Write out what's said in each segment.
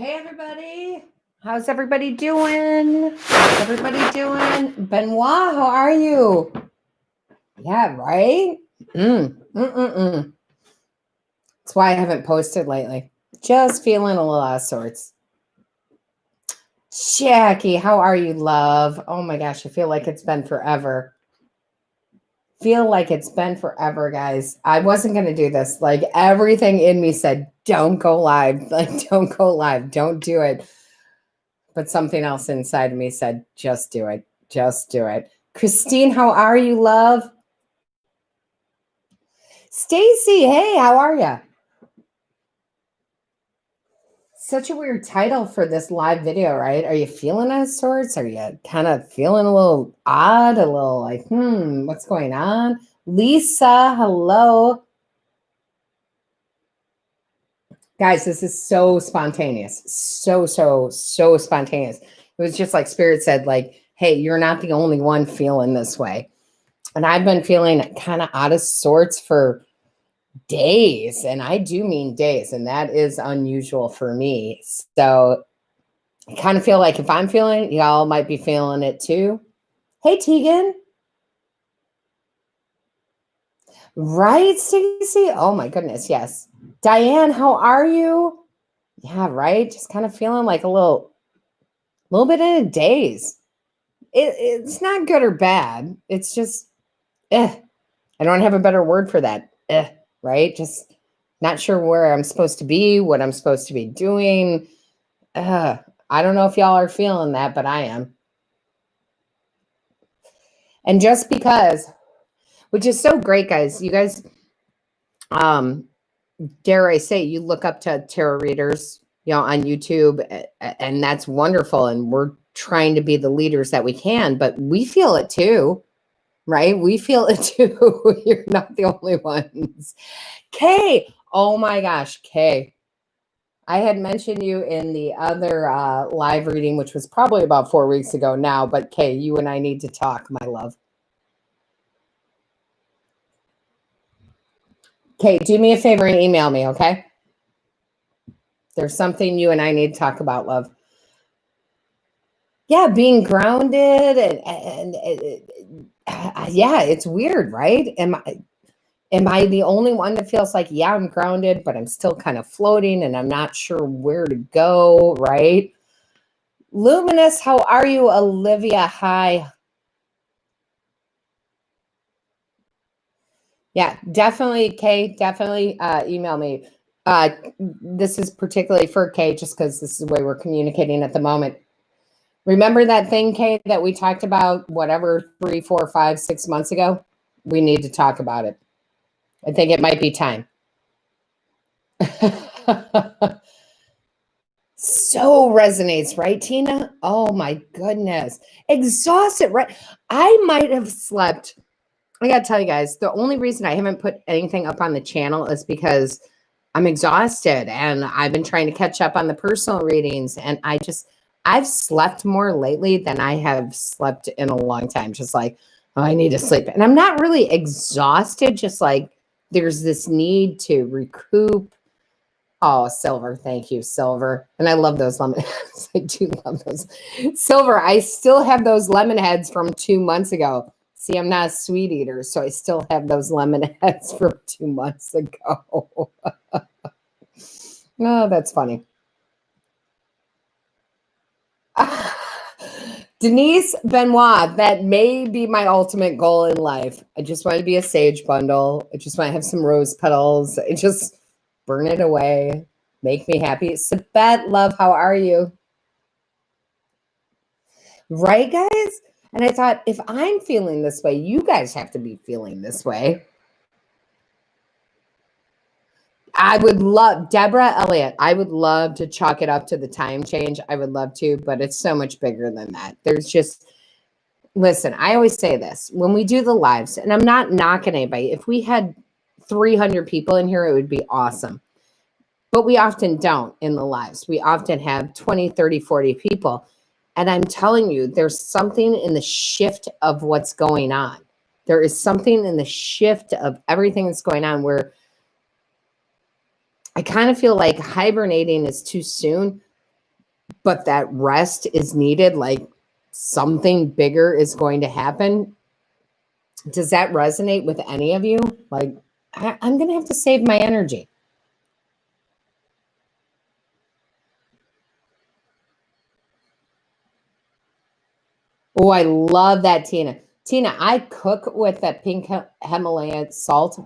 Hey, everybody. How's everybody doing? How's everybody doing? Benoit, how are you? Yeah, right? That's why I haven't posted lately. Just feeling a little out of sorts. Jackie, how are you, love? Oh my gosh, I feel like it's been forever. Guys. I wasn't going to do this. Like everything in me said, don't go live. Like, don't go live. Don't do it. But something else inside of me said, just do it. Just do it. Christine, how are you, love? Stacy, hey, how are you? Such a weird title for this live video, right? Are you feeling out of sorts? Are you kind of feeling a little odd? A little like, what's going on? Lisa, hello. Guys, this is so spontaneous. So spontaneous. It was just like Spirit said, like, hey, you're not the only one feeling this way. And I've been feeling kind of out of sorts for days. And I do mean days. And that is unusual for me. So I kind of feel like if I'm feeling it, y'all might be feeling it too. Hey, Tegan. Right, Stacey? Oh my goodness, yes. Diane, how are you? Yeah, right. Just kind of feeling like a little bit in a daze. It's not good or bad. It's just, I don't have a better word for that. Right? Just not sure where I'm supposed to be, what I'm supposed to be doing. I don't know if y'all are feeling that, but I am. And just because, which is so great, guys. You guys, dare I say, you look up to tarot readers, on YouTube, and that's wonderful. And we're trying to be the leaders that we can, but we feel it too, right? We feel it too. You're not the only ones. Kay, oh my gosh, Kay. I had mentioned you in the other live reading, which was probably about 4 weeks ago now, but Kay, you and I need to talk, my love. Kay, do me a favor and email me, okay? There's something you and I need to talk about, love. Yeah, being grounded and yeah, it's weird, right? Am I the only one that feels like, yeah, I'm grounded, but I'm still kind of floating and I'm not sure where to go, right? Luminous, how are you? Olivia, hi. Yeah, definitely, Kay, definitely email me. This is particularly for Kay, just because this is the way we're communicating at the moment. Remember that thing, Kay, that we talked about, whatever, 3, 4, 5, 6 months ago? We need to talk about it. I think it might be time. So resonates, right, Tina? Oh my goodness. Exhausted, right? I might have slept. I got to tell you guys, the only reason I haven't put anything up on the channel is because I'm exhausted and I've been trying to catch up on the personal readings. And I've slept more lately than I have slept in a long time. Just like, oh, I need to sleep. And I'm not really exhausted, just like there's this need to recoup. Oh, Silver. Thank you, Silver. And I love those lemon heads. I do love those. Silver, I still have those lemon heads from 2 months ago. See, I'm not a sweet eater, so I still have those lemon heads from 2 months ago. Oh, that's funny. Denise Benoit, that may be my ultimate goal in life. I just want to be a sage bundle. I just want to have some rose petals. I just burn it away. Make me happy. Sabette, love, how are you? Right, guys? And I thought, if I'm feeling this way, you guys have to be feeling this way. I would love, Deborah Elliott, I would love to chalk it up to the time change. I would love to, but it's so much bigger than that. There's just, listen, I always say this, when we do the lives, and I'm not knocking anybody, if we had 300 people in here, it would be awesome. But we often don't in the lives. We often have 20, 30, 40 people. And I'm telling you, there's something in the shift of what's going on. There is something in the shift of everything that's going on where I kind of feel like hibernating is too soon. but that rest is needed, like something bigger is going to happen. Does that resonate with any of you? Like, I'm going to have to save my energy. Oh, I love that, Tina. Tina, I cook with that pink Himalayan salt,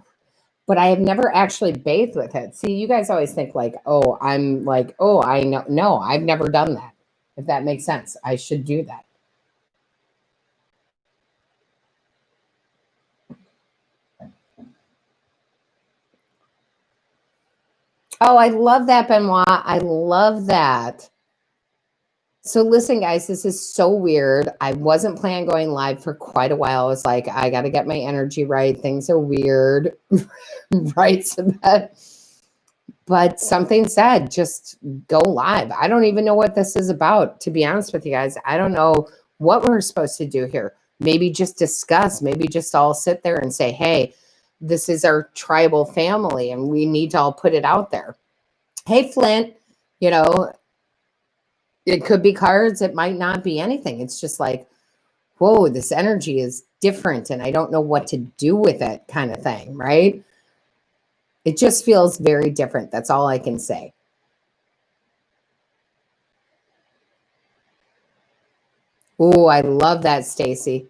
but I have never actually bathed with it. See, you guys always think like, oh, I'm like, oh, I know. No, I've never done that. If that makes sense, I should do that. Oh, I love that, Benoit. I love that. So listen, guys, this is so weird. I wasn't planning going live for quite a while. I was like, I got to get my energy right. Things are weird, right? But something said, just go live. I don't even know what this is about, to be honest with you guys. I don't know what we're supposed to do here. Maybe just discuss, maybe just all sit there and say, hey, this is our tribal family and we need to all put it out there. Hey, Flint, you know, it could be cards. It might not be anything. It's just like, whoa, this energy is different and I don't know what to do with it kind of thing, right? It just feels very different. That's all I can say. Oh, I love that, Stacy.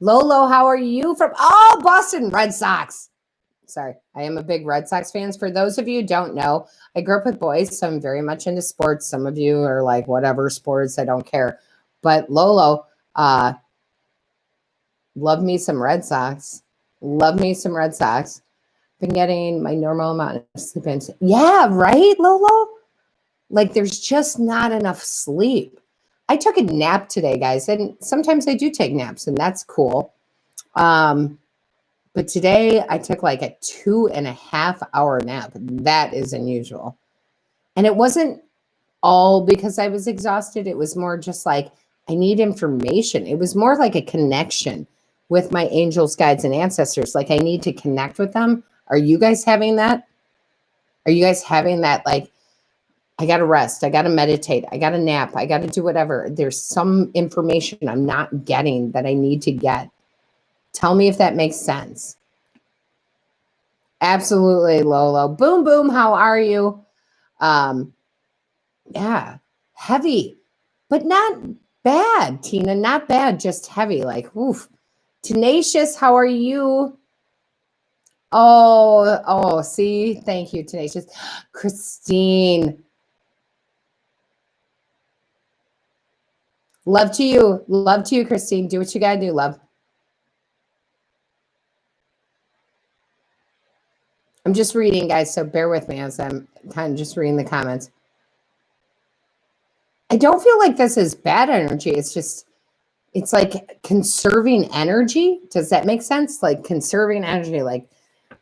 Lolo, how are you from? Oh, Boston Red Sox. Sorry, I am a big Red Sox fan. For those of you who don't know, I grew up with boys, so I'm very much into sports. Some of you are like, whatever sports, I don't care. But Lolo, love me some Red Sox. Love me some Red Sox. Been getting my normal amount of sleep in. Yeah, right, Lolo? Like there's just not enough sleep. I took a nap today, guys, and sometimes I do take naps, and that's cool. But today I took like a 2.5-hour nap. That is unusual. And it wasn't all because I was exhausted. It was more just like I need information. It was more like a connection with my angels, guides, and ancestors. Like I need to connect with them. Are you guys having that? Are you guys having that? Like, I got to rest. I got to meditate. I got to nap. I got to do whatever. There's some information I'm not getting that I need to get. Tell me if that makes sense. Absolutely, Lolo. Boom, boom. How are you? Yeah, heavy, but not bad, Tina. Not bad, just heavy. Like, oof. Tenacious, how are you? Oh, see, thank you, Tenacious. Christine. Love to you, Christine. Do what you gotta do, love. I'm just reading, guys, so bear with me as I'm kind of just reading the comments. I don't feel like this is bad energy. It's like conserving energy. Does that make sense? Like conserving energy, like,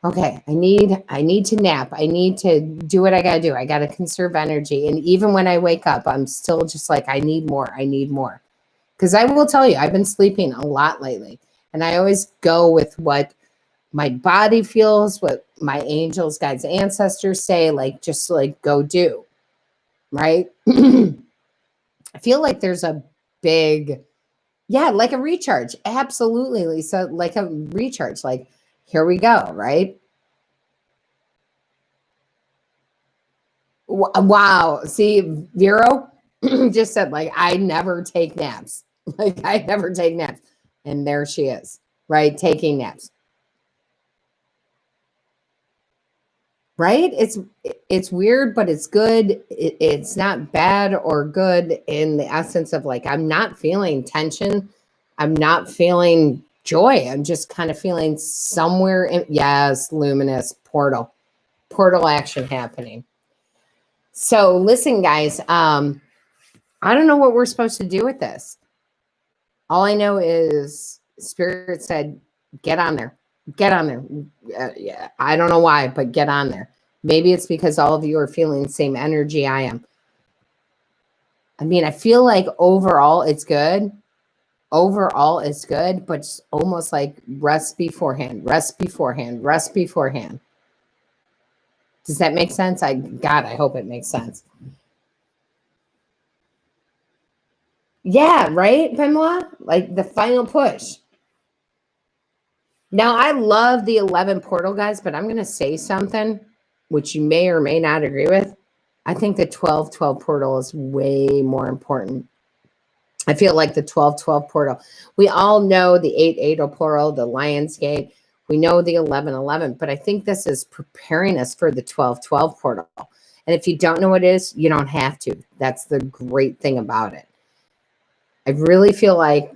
okay, I need to nap. I need to do what I gotta do. I gotta conserve energy. And even when I wake up, I'm still just like, I need more. I need more. Because I will tell you, I've been sleeping a lot lately. And I always go with what my body feels, what my angels, guides, ancestors say, like, just like go do. Right? I feel like there's a big, yeah, like a recharge. Absolutely, Lisa, like a recharge. Like, here we go, right? Wow. See, Vero just said, like, I never take naps. Like, I never take naps. And there she is, right? Taking naps. Right? It's weird, but it's good. It's not bad or good in the essence of like, I'm not feeling tension. I'm not feeling joy. I'm just kind of feeling somewhere in, yes, luminous portal action happening. So listen, guys, I don't know what we're supposed to do with this. All I know is Spirit said, get on there. Get on there. Yeah, I don't know why, but get on there. Maybe it's because all of you are feeling the same energy I am. I mean, I feel like overall it's good. Overall it's good, but it's almost like rest beforehand, rest beforehand, rest beforehand. Does that make sense? God, I hope it makes sense. Yeah, right, Benoit? Like the final push. Now, I love the 11 portal, guys, but I'm going to say something which you may or may not agree with. I think the 12-12 portal is way more important. I feel like the 12-12 portal. We all know the 8-8 portal, the Lionsgate. We know the 11-11, but I think this is preparing us for the 12-12 portal. And if you don't know what it is, you don't have to. That's the great thing about it. I really feel like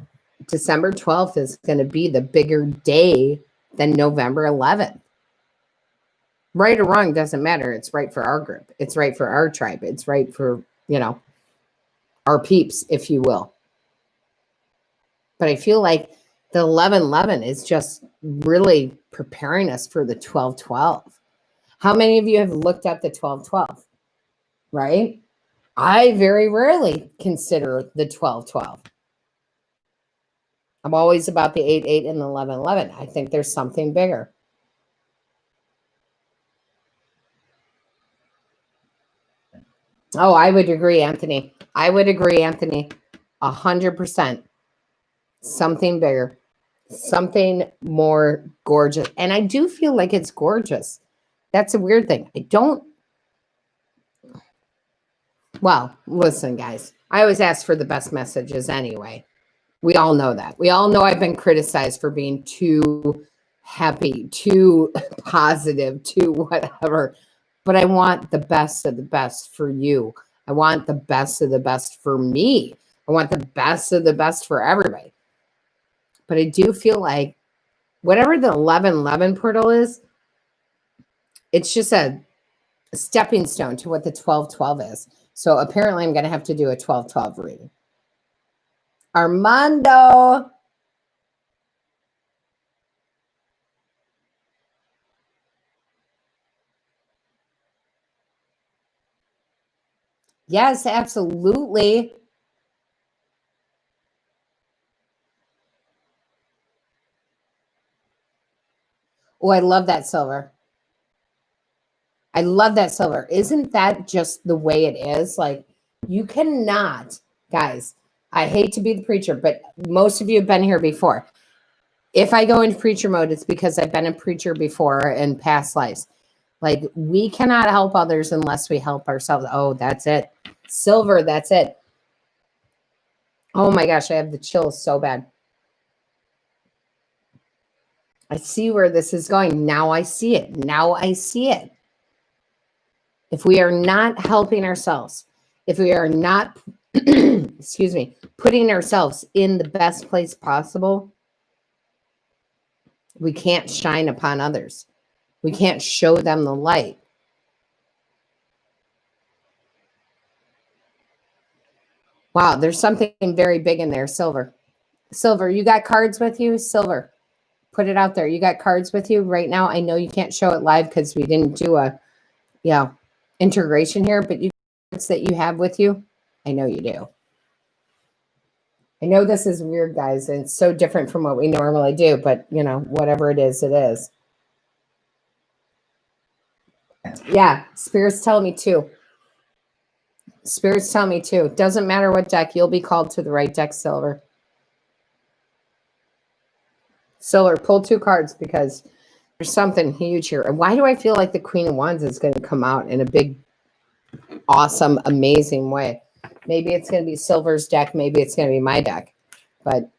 December 12th is going to be the bigger day than November 11th. Right or wrong doesn't matter. It's right for our group. It's right for our tribe. It's right for, our peeps, if you will. But I feel like the 11-11 is just really preparing us for the 12-12. How many of you have looked at the 12-12? Right? I very rarely consider the 12-12. I'm always about the 8-8 and the 11-11. I think there's something bigger. Oh, I would agree, Anthony. I would agree, Anthony. 100%. Something bigger. Something more gorgeous. And I do feel like it's gorgeous. That's a weird thing. Well, listen, guys. I always ask for the best messages anyway. We all know that. We all know I've been criticized for being too happy, too positive, too whatever. But I want the best of the best for you. I want the best of the best for me. I want the best of the best for everybody. But I do feel like whatever the 11-11 portal is, it's just a stepping stone to what the 12-12 is. So apparently I'm going to have to do a 12-12 reading. Armando. Yes, absolutely. Oh, I love that silver. I love that silver. Isn't that just the way it is? Like, you cannot, guys, I hate to be the preacher, but most of you have been here before. If I go into preacher mode, it's because I've been a preacher before in past lives. Like, we cannot help others unless we help ourselves. Oh, that's it. Silver, that's it. Oh my gosh, I have the chills so bad. I see where this is going. Now I see it. Now I see it. If we are not helping ourselves, if we are not, excuse me, putting ourselves in the best place possible, we can't shine upon others. We can't show them the light. Wow, there's something very big in there, silver. Silver, you got cards with you? Silver, put it out there. You got cards with you right now? I know you can't show it live because we didn't do a, integration here, but you cards that you have with you, I know you do. I know this is weird, guys, and it's so different from what we normally do, but, whatever it is, it is. Yeah, spirits tell me too. Spirits tell me too. Doesn't matter what deck, you'll be called to the right deck, Silver. Silver, pull 2 cards because there's something huge here. And why do I feel like the Queen of Wands is going to come out in a big, awesome, amazing way? Maybe it's going to be Silver's deck. Maybe it's going to be my deck. But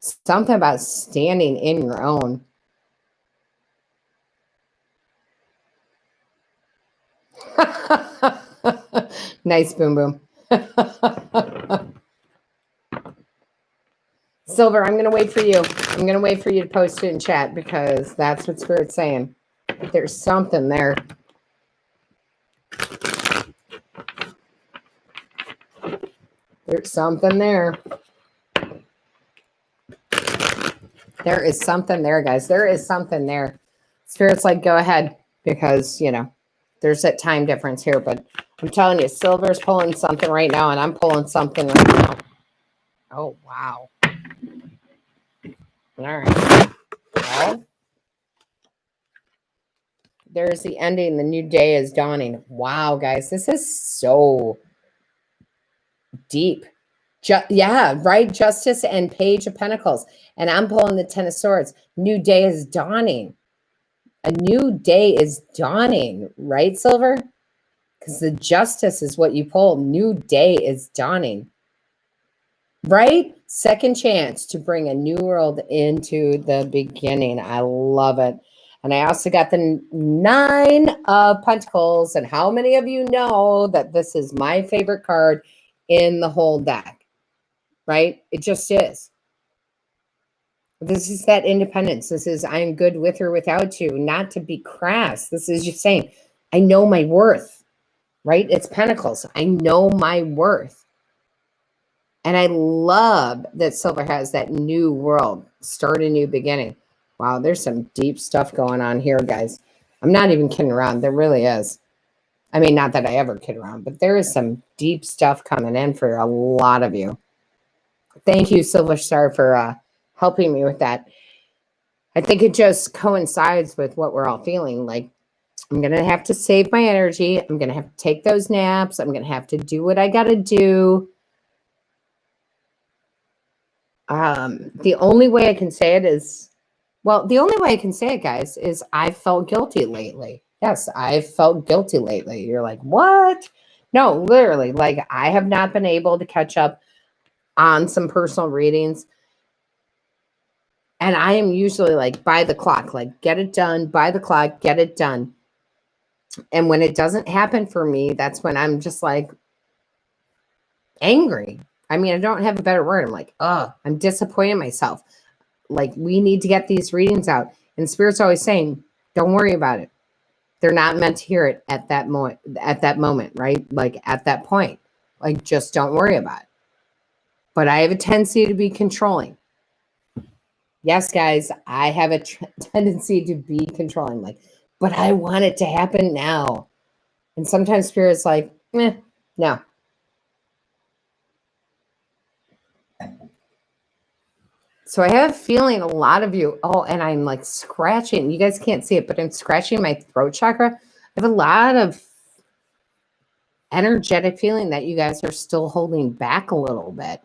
something about standing in your own. Nice, Boom Boom. Silver, I'm going to wait for you. I'm going to wait for you to post it in chat because that's what Spirit's saying. There's something there. There's something there. There is something there, guys. There is something there. Spirit's like, go ahead because, there's that time difference here. But I'm telling you, Silver's pulling something right now, and I'm pulling something right now. Oh, wow. All right. Well, there's the ending. The new day is dawning. Wow, guys. This is so deep. Yeah, right. Justice and Page of Pentacles. And I'm pulling the Ten of Swords. New day is dawning. A new day is dawning, right, Silver? Because the Justice is what you pull. New day is dawning. Right? Second chance to bring a new world into the beginning. I love it. And I also got the Nine of Pentacles. And how many of you know that this is my favorite card in the whole deck? Right? It just is. This is that independence. This is I'm good with or without you, not to be crass. This is just saying, I know my worth, right? It's Pentacles. I know my worth. And I love that Silver has that new world, start a new beginning. Wow, there's some deep stuff going on here, guys. I'm not even kidding around. There really is. I mean, not that I ever kid around, but there is some deep stuff coming in for a lot of you. Thank you, Silver Star, for helping me with that. I think it just coincides with what we're all feeling. Like, I'm going to have to save my energy. I'm going to have to take those naps. I'm going to have to do what I got to do. The only way I can say it is, well, the only way I can say it, guys, is I've felt guilty lately. Yes, I've felt guilty lately. You're like, what? No, literally, like I have not been able to catch up on some personal readings. And I am usually like by the clock, like get it done, by the clock, get it done. And when it doesn't happen for me, that's when I'm just like angry. I mean, I don't have a better word. I'm like, oh, I'm disappointed in myself. Like, we need to get these readings out. And Spirit's always saying, don't worry about it. They're not meant to hear it at that moment, right? Like at that point, like, just don't worry about it. But I have a tendency to be controlling. Yes, guys, I have a tendency to be controlling. Like, but I want it to happen now. And sometimes Spirit's like, no. So I have a feeling a lot of you, and I'm like scratching. You guys can't see it, but I'm scratching my throat chakra. I have a lot of energetic feeling that you guys are still holding back a little bit.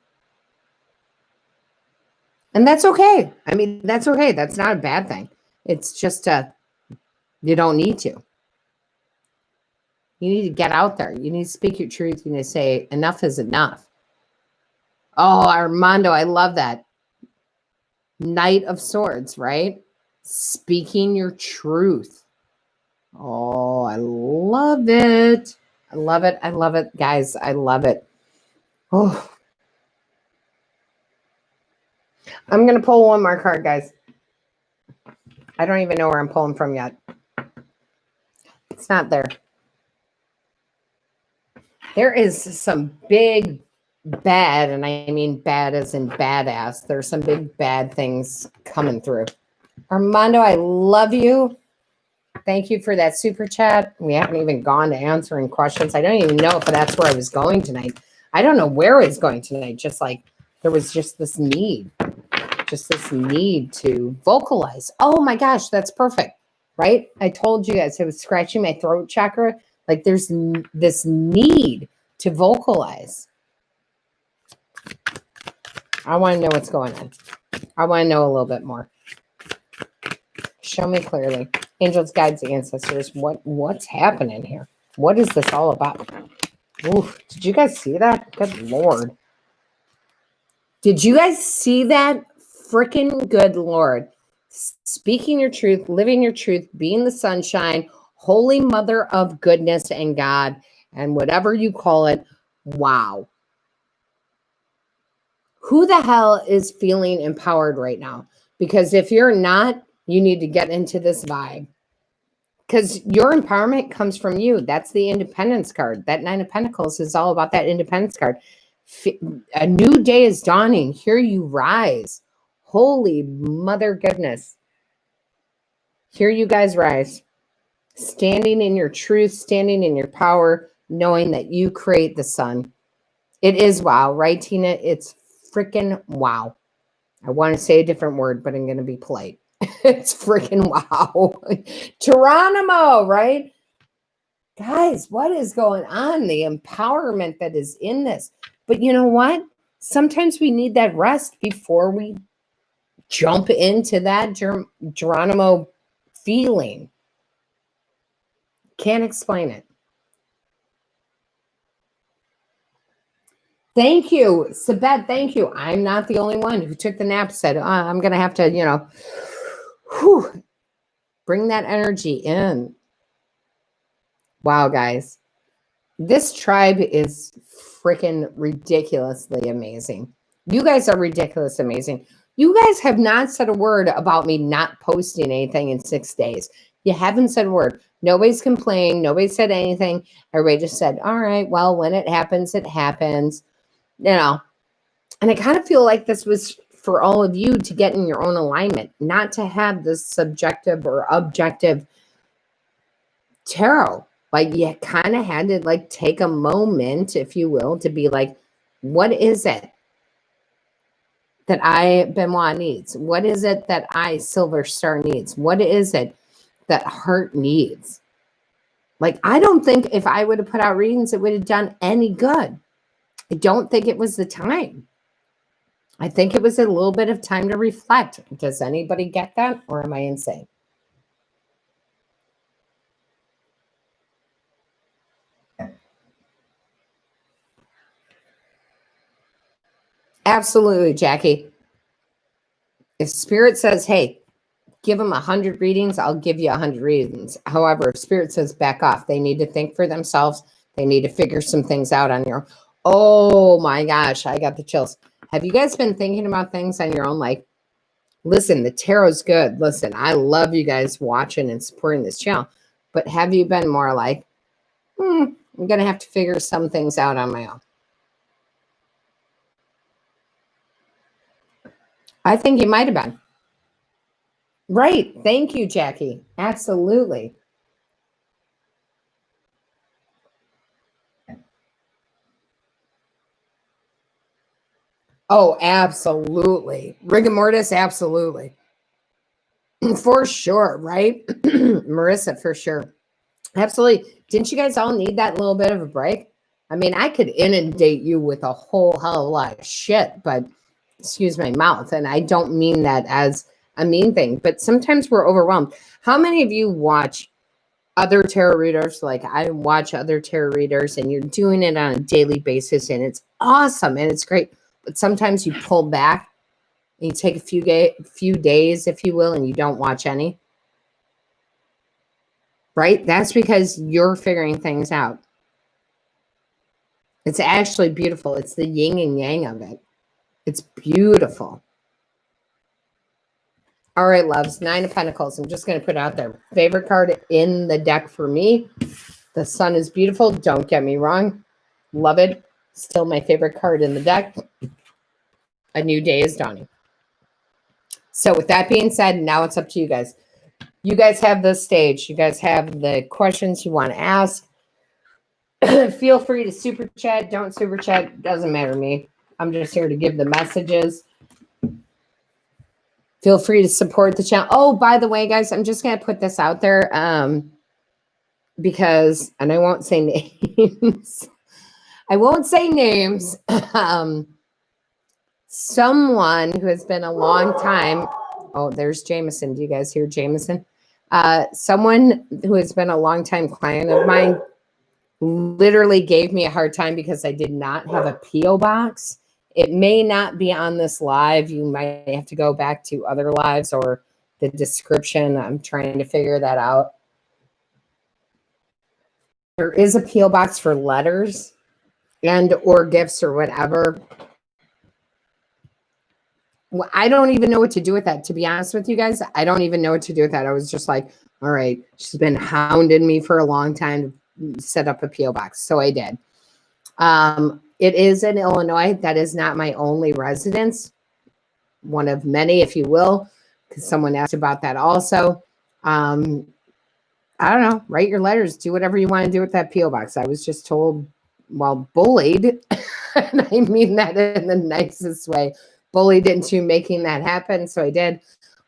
And that's okay. I mean, that's okay. That's not a bad thing. It's just you don't need to. You need to get out there. You need to speak your truth. You need to say enough is enough. Oh, Armando, I love that. Knight of Swords, right? Speaking your truth. Oh, I love it. I love it. I love it, guys. I love it. Oh, I'm going to pull one more card, guys. I don't even know where I'm pulling from yet. It's not there. There is some big bad, and I mean bad as in badass. There's some big bad things coming through. Armando, I love you. Thank you for that super chat. We haven't even gone to answering questions. I don't even know if that's where I was going tonight. I don't know where I was going tonight. Just like there was just this need to vocalize. Oh my gosh, that's perfect, right? I told you guys I was scratching my throat chakra. Like there's this need to vocalize. I want to know what's going on. I want to know a little bit more. Show me clearly. Angels, guides, ancestors, what's happening here? What is this all about? Ooh, did you guys see that? Good Lord. Did you guys see that? Freaking good Lord. Speaking your truth, living your truth, being the sunshine, Holy Mother of goodness and God, and whatever you call it. Wow. Who the hell is feeling empowered right now? Because if you're not, you need to get into this vibe. Because your empowerment comes from you. That's the independence card. That Nine of Pentacles is all about that independence card. A new day is dawning. Here you rise. Holy Mother goodness. Here you guys rise. Standing in your truth, standing in your power, knowing that you create the sun. It is wow, right, Tina? It's freaking wow. I want to say a different word, but I'm going to be polite. It's freaking wow. Geronimo, right? Guys, what is going on? The empowerment that is in this. But you know what? Sometimes we need that rest before we jump into that Geronimo feeling. Can't explain it. Thank you, Sabet. Thank you. I'm not the only one who took the nap, said, I'm going to have to, bring that energy in. Wow, guys. This tribe is freaking ridiculously amazing. You guys are ridiculous amazing. You guys have not said a word about me not posting anything in 6 days. You haven't said a word. Nobody's complained. Nobody said anything. Everybody just said, all right, well, when it happens, it happens. And I kind of feel like this was for all of you to get in your own alignment, not to have this subjective or objective tarot. Like you kind of had to like take a moment, if you will, to be like, what is it that I, Benoit, needs? What is it that I, Silver Star, needs? What is it that Heart needs? Like, I don't think if I would have put out readings, it would have done any good. I don't think it was the time. I think it was a little bit of time to reflect. Does anybody get that, or am I insane? Absolutely, Jackie. If Spirit says, hey, give them 100 readings, I'll give you 100 readings. However, if Spirit says back off, they need to think for themselves. They need to figure some things out on your own. Oh my gosh, I got the chills. Have you guys been thinking about things on your own? Like, listen, the tarot's good. Listen, I love you guys watching and supporting this channel. But have you been more like, I'm going to have to figure some things out on my own? I think you might have been. Right. Thank you, Jackie. Absolutely. Oh, absolutely. Rigor mortis, absolutely. For sure, right? Marissa, for sure. Absolutely. Didn't you guys all need that little bit of a break? I mean, I could inundate you with a whole hell of a lot of shit, but excuse my mouth. And I don't mean that as a mean thing, but sometimes we're overwhelmed. How many of you watch other tarot readers? Like I watch other tarot readers and you're doing it on a daily basis and it's awesome and it's great. But sometimes you pull back and you take a few days, if you will, and you don't watch any. Right? That's because you're figuring things out. It's actually beautiful. It's the yin and yang of it. It's beautiful. All right, loves. 9 of Pentacles. I'm just going to put it out there. Favorite card in the deck for me. The sun is beautiful. Don't get me wrong. Love it. Still my favorite card in the deck. A new day is dawning. So with that being said, now it's up to you guys. You guys have the stage. You guys have the questions you want to ask. Feel free to super chat. Don't super chat. Doesn't matter to me. I'm just here to give the messages. Feel free to support the channel. Oh, by the way, guys, I'm just going to put this out there because, and I won't say names. I won't say names. Someone who has been a long time. Oh, there's Jameson. Do you guys hear Jameson? Someone who has been a long time client of mine literally gave me a hard time because I did not have a P.O. box. It may not be on this live. You might have to go back to other lives or the description. I'm trying to figure that out. There is a P.O. box for letters and or gifts or whatever. Well, I don't even know what to do with that. To be honest with you guys, I don't even know what to do with that. I was just like, all right, she's been hounding me for a long time to set up a P.O. box. So I did. It is in Illinois. That is not my only residence. One of many, if you will, because someone asked about that also. I don't know. Write your letters. Do whatever you want to do with that P.O. box. I was just told, well, bullied. And I mean that in the nicest way. Bullied into making that happen. So I did.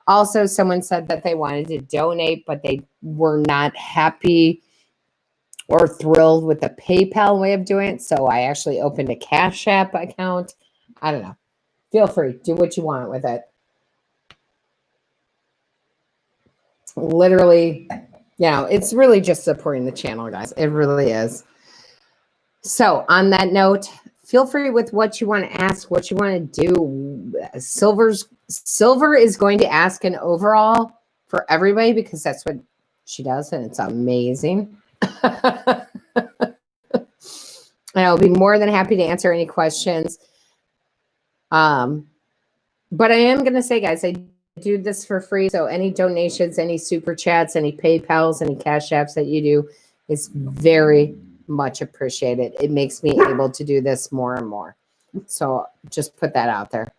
Also, someone said that they wanted to donate, but they were not happy or thrilled with the PayPal way of doing it. So I actually opened a Cash App account. I don't know. Feel free. Do what you want with it. Literally, it's really just supporting the channel, guys. It really is. So on that note, feel free with what you want to ask, what you want to do. Silver is going to ask an overall for everybody because that's what she does, and it's amazing. And I'll be more than happy to answer any questions. But I am going to say, guys, I do this for free. So any donations, any super chats, any PayPals, any Cash Apps that you do is very much appreciated. It makes me able to do this more and more. So just put that out there.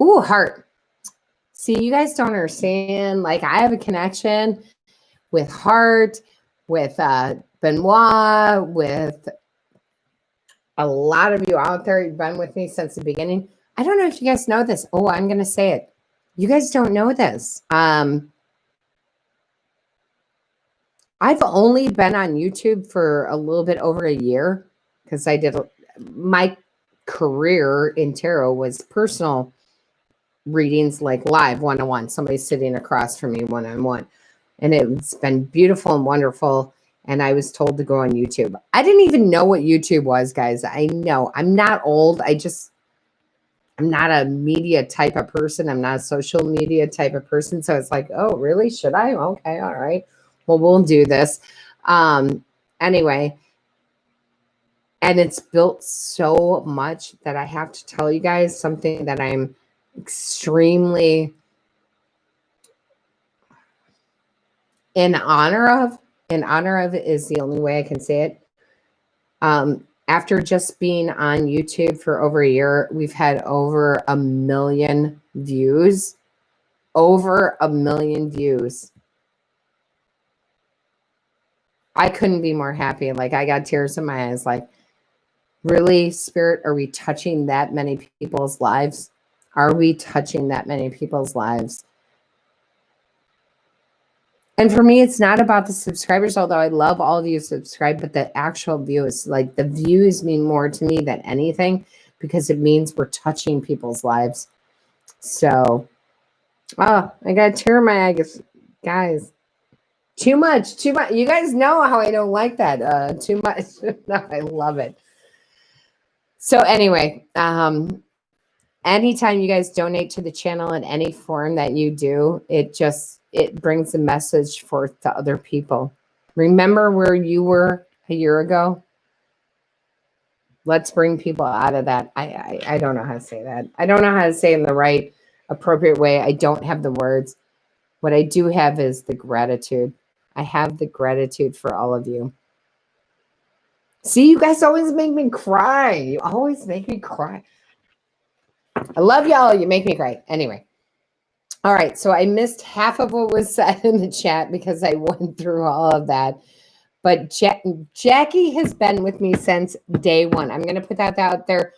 Ooh, heart. See, you guys don't understand. Like, I have a connection with Heart, with Benoit, with a lot of you out there. You've been with me since the beginning. I don't know if you guys know this. Oh, I'm going to say it. You guys don't know this. I've only been on YouTube for a little bit over a year because my career in tarot was personal readings, like live one-on-one, somebody sitting across from me one-on-one. And it's been beautiful and wonderful. And I was told to go on YouTube. I didn't even know what YouTube was, guys. I know I'm not old. I'm not a media type of person. I'm not a social media type of person. So it's like, oh, really? Should I? Okay. All right. Well, we'll do this. Anyway, and it's built so much that I have to tell you guys something that I'm extremely in honor of. In honor of is the only way I can say it. After just being on YouTube for over a year, we've had over 1 million views. Over 1 million views. I couldn't be more happy. Like, I got tears in my eyes. Like, really, Spirit, are we touching that many people's lives? Are we touching that many people's lives? And for me, it's not about the subscribers, although I love all of you subscribe, but the actual views, like the views mean more to me than anything because it means we're touching people's lives. So, I got a tear in my eye, guys. Too much. You guys know how I don't like that. Too much. No, I love it. So anyway, anytime you guys donate to the channel in any form that you do, it brings a message forth to other people. Remember where you were a year ago? Let's bring people out of that. I don't know how to say that. I don't know how to say it in the right, appropriate way. I don't have the words. What I do have is the gratitude. I have the gratitude for all of you. See, you guys always make me cry. You always make me cry. I love y'all. You make me cry. Anyway. All right. So I missed half of what was said in the chat because I went through all of that. But Jackie has been with me since day one. I'm going to put that out there.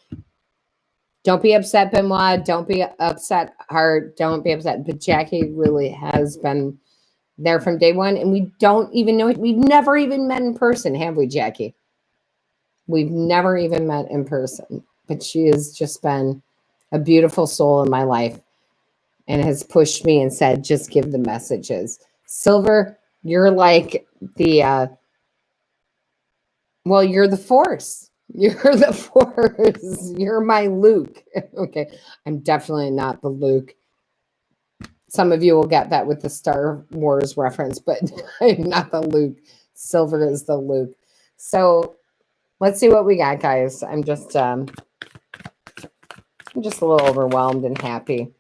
Don't be upset, Benoit. Don't be upset, Heart. Don't be upset. But Jackie really has been there from day one. And we don't even know it. We've never even met in person, have we, Jackie? We've never even met in person. But she has just been a beautiful soul in my life and has pushed me and said, just give the messages. Silver, you're like the, well, you're the force. You're the force. You're my Luke. Okay. I'm definitely not the Luke. Some of you will get that with the Star Wars reference, but I'm not the Luke. Silver is the Luke. So let's see what we got, guys. I'm just a little overwhelmed and happy.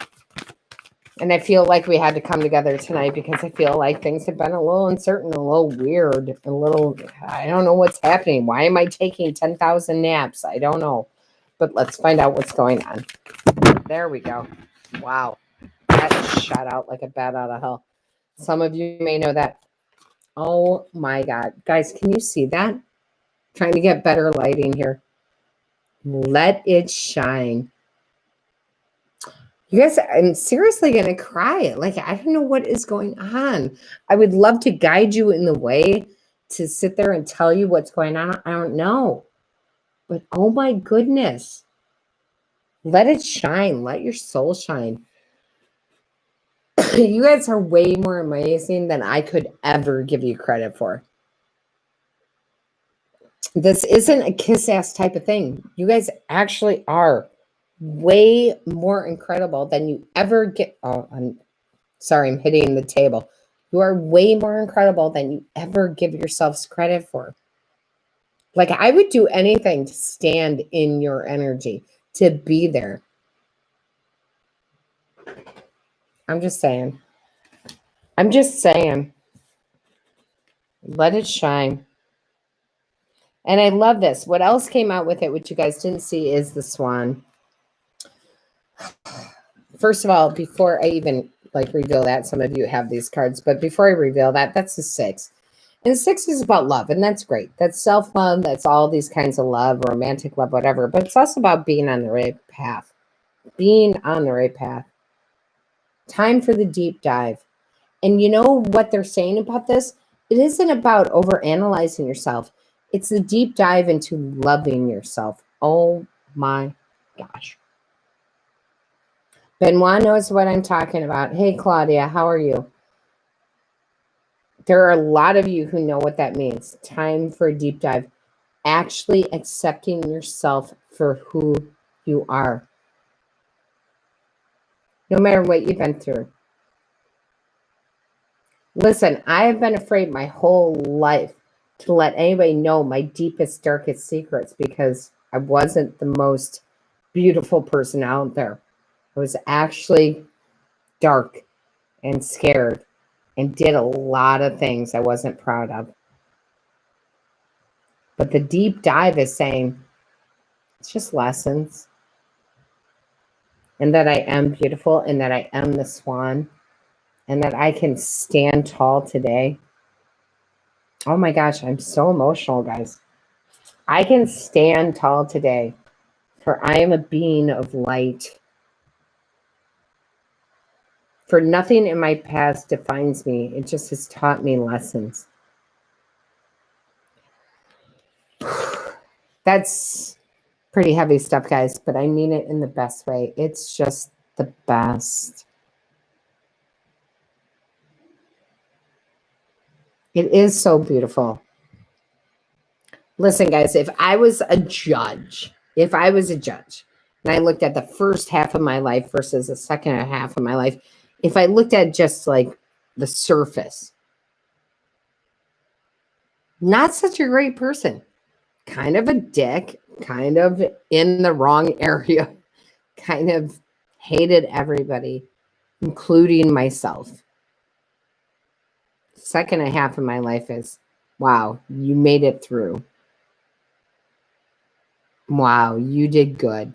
And I feel like we had to come together tonight because I feel like things have been a little uncertain, a little weird, I don't know what's happening. Why am I taking 10,000 naps? I don't know. But let's find out what's going on. There we go. Wow. That shot out like a bat out of hell. Some of you may know that. Oh my God. Guys, can you see that? Trying to get better lighting here. Let it shine. You guys, I'm seriously going to cry. Like, I don't know what is going on. I would love to guide you in the way to sit there and tell you what's going on. I don't know. But oh my goodness. Let it shine. Let your soul shine. You guys are way more amazing than I could ever give you credit for. This isn't a kiss-ass type of thing. You guys actually are way more incredible than you ever get. Oh, I'm sorry, I'm hitting the table. You are way more incredible than you ever give yourselves credit for. Like, I would do anything to stand in your energy, to be there. I'm just saying. I'm just saying. Let it shine. And I love this. What else came out with it, which you guys didn't see, is the swan. First of all, before I even reveal that, some of you have these cards, but before I reveal that, that's the 6. And the 6 is about love, and that's great. That's self-love. That's all these kinds of love, romantic love, whatever. But it's also about being on the right path. Being on the right path. Time for the deep dive. And you know what they're saying about this? It isn't about overanalyzing yourself. It's a deep dive into loving yourself. Oh my gosh. Benoit knows what I'm talking about. Hey, Claudia, how are you? There are a lot of you who know what that means. Time for a deep dive. Actually accepting yourself for who you are. No matter what you've been through. Listen, I have been afraid my whole life to let anybody know my deepest, darkest secrets because I wasn't the most beautiful person out there. I was actually dark and scared and did a lot of things I wasn't proud of. But the deep dive is saying, it's just lessons. And that I am beautiful and that I am the swan and that I can stand tall today. Oh my gosh, I'm so emotional, guys. I can stand tall today, for I am a being of light. For nothing in my past defines me. It just has taught me lessons. That's pretty heavy stuff, guys, but I mean it in the best way. It's just the best. It is so beautiful. Listen, guys, if I was a judge, and I looked at the first half of my life versus the second half of my life, if I looked at just like the surface, not such a great person, kind of a dick, kind of in the wrong area, kind of hated everybody, including myself. Second half of my life is, wow, you made it through. Wow, you did good.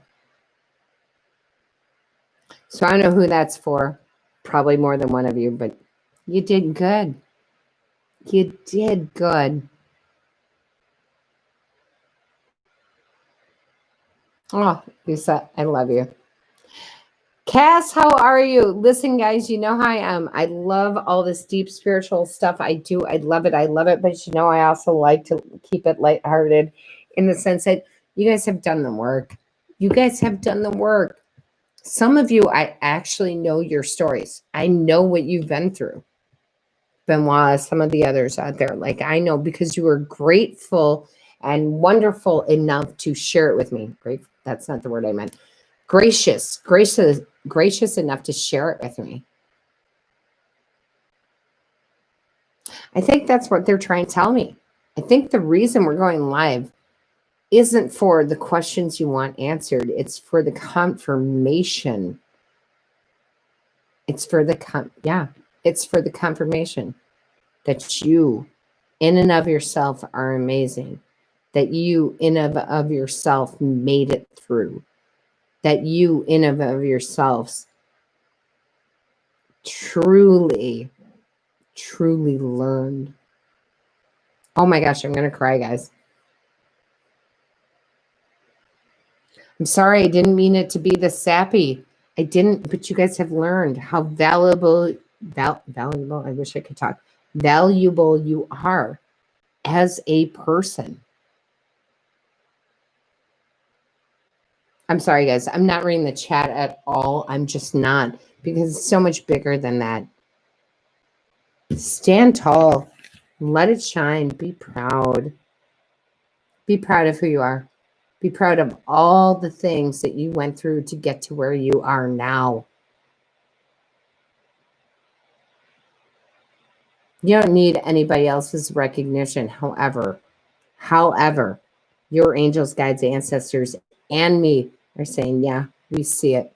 So I don't know who that's for. Probably more than one of you, but you did good. You did good. Oh, Lisa, I love you. Cass, how are you? Listen, guys, you know how I am. I love all this deep spiritual stuff. I do. I love it. I love it. But you know, I also like to keep it lighthearted in the sense that you guys have done the work. You guys have done the work. Some of you, I actually know your stories. I know what you've been through. Benoit, some of the others out there. Like, I know because you were grateful and wonderful enough to share it with me. Great. That's not the word I meant. Gracious enough to share it with me. I think that's what they're trying to tell me. I think the reason we're going live isn't for the questions you want answered. It's for the confirmation. It's for the confirmation that you in and of yourself are amazing. That you in and of yourself made it through. That you in and of yourselves truly learned. Oh my gosh, I'm going to cry, guys. I'm sorry, I didn't mean it to be this sappy. I didn't, but you guys have learned how valuable, I wish I could talk, valuable you are. as a person. I'm sorry, guys. I'm not reading the chat at all. I'm just not, because it's so much bigger than that. Stand tall. Let it shine. Be proud. Be proud of who you are. Be proud of all the things that you went through to get to where you are now. You don't need anybody else's recognition. However, your angels, guides, ancestors, and me are saying, yeah, we see it.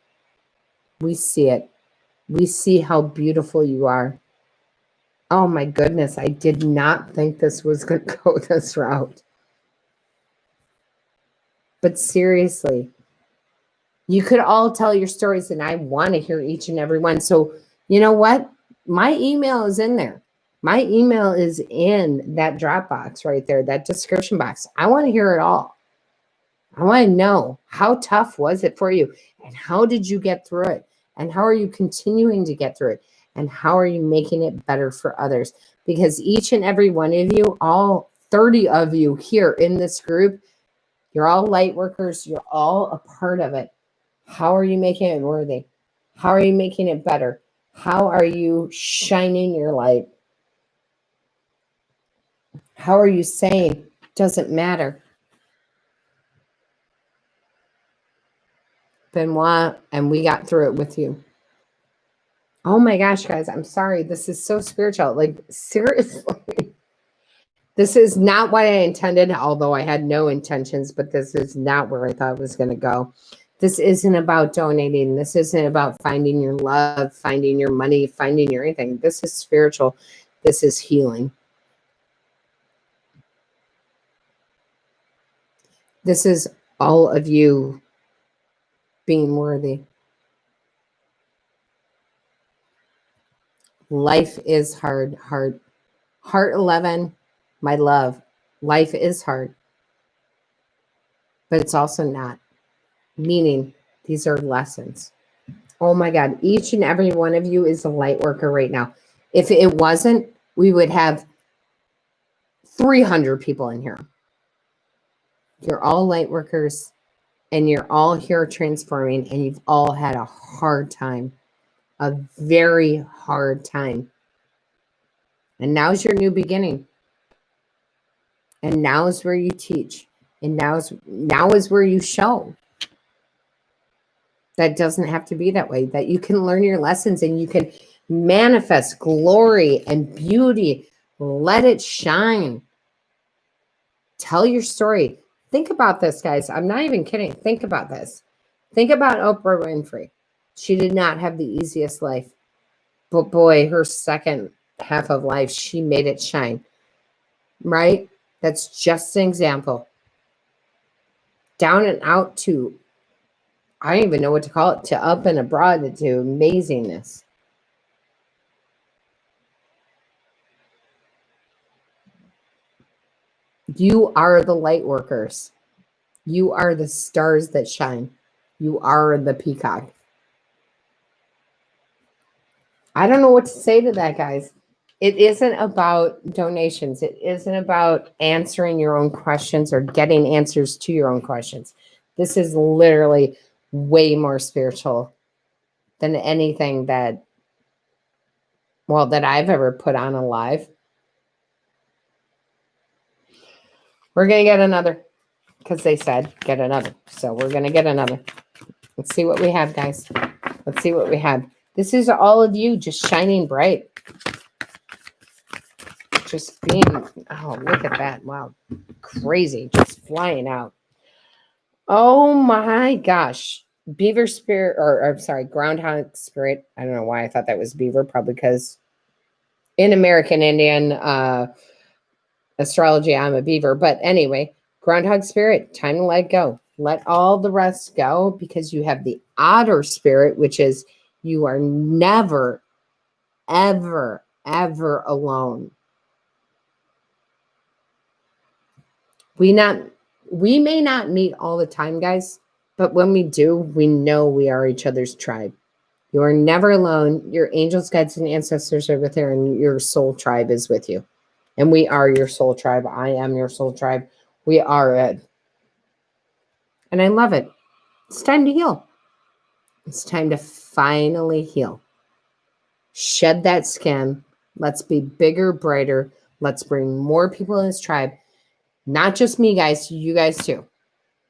We see it. We see how beautiful you are. Oh my goodness, I did not think this was going to go this route. But seriously, you could all tell your stories, and I want to hear each and every one. So you know what? My email is in there. My email is in that Dropbox right there, that description box. I want to hear it all. I want to know, how tough was it for you? And how did you get through it? And how are you continuing to get through it? And how are you making it better for others? Because each and every one of you, all 30 of you here in this group, you're all light workers. You're all a part of it. How are you making it worthy? How are you making it better? How are you shining your light? How are you saying, doesn't matter? Benoit, and we got through it with you. Oh my gosh, guys, I'm sorry. This is so spiritual. Like, seriously. This is not what I intended, although I had no intentions, but this is not where I thought it was going to go. This isn't about donating. This isn't about finding your love, finding your money, finding your anything. This is spiritual. This is healing. This is all of you being worthy. Life is hard. Heart 11, my love. Life is hard. But it's also not. Meaning, these are lessons. Oh my God. Each and every one of you is a light worker right now. If it wasn't, we would have 300 people in here. You're all light workers, and you're all here transforming, and you've all had a hard time, a very hard time. And now's your new beginning. And now is where you teach. And now is where you show. That doesn't have to be that way. That you can learn your lessons and you can manifest glory and beauty. Let it shine. Tell your story. Think about this, guys. I'm not even kidding. Think about this. Think about Oprah Winfrey. She did not have the easiest life. But boy, her second half of life, she made it shine. Right? That's just an example. Down and out to, I don't even know what to call it, to up and abroad, to amazingness. You are the light workers. You are the stars that shine. You are the peacock. I don't know what to say to that, guys. It isn't about donations. It isn't about answering your own questions or getting answers to your own questions. This is literally way more spiritual than anything that I've ever put on a live. We're going to get another, because they said get another. So we're going to get another. Let's see what we have, guys. Let's see what we have. This is all of you just shining bright. Just being, oh, look at that. Wow. Crazy. Just flying out. Oh my gosh. Beaver spirit, or I'm sorry, groundhog spirit. I don't know why I thought that was beaver, probably because in American Indian astrology, I'm a beaver. But anyway, groundhog spirit, time to let go. Let all the rest go, because you have the otter spirit, which is you are never, ever, ever alone. We may not meet all the time, guys, but when we do, we know we are each other's tribe. You are never alone. Your angels, guides, and ancestors are with you, and your soul tribe is with you. And we are your soul tribe. I am your soul tribe. We are it. And I love it. It's time to heal. It's time to finally heal. Shed that skin. Let's be bigger, brighter. Let's bring more people in this tribe. Not just me, guys. You guys too.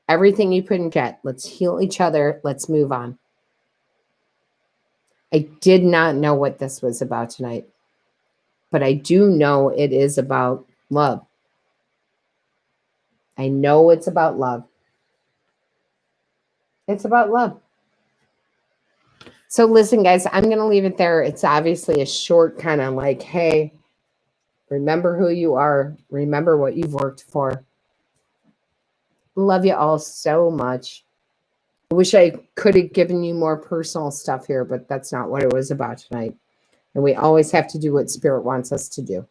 Everything you put in chat. Let's heal each other. Let's move on. I did not know what this was about tonight. But I do know it is about love. I know it's about love. It's about love. So listen, guys, I'm going to leave it there. It's obviously a short kind of like, hey, remember who you are. Remember what you've worked for. Love you all so much. I wish I could have given you more personal stuff here, but that's not what it was about tonight. And we always have to do what Spirit wants us to do.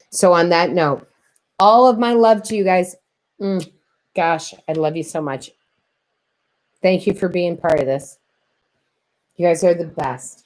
So on that note, all of my love to you guys. Gosh, I love you so much. Thank you for being part of this. You guys are the best.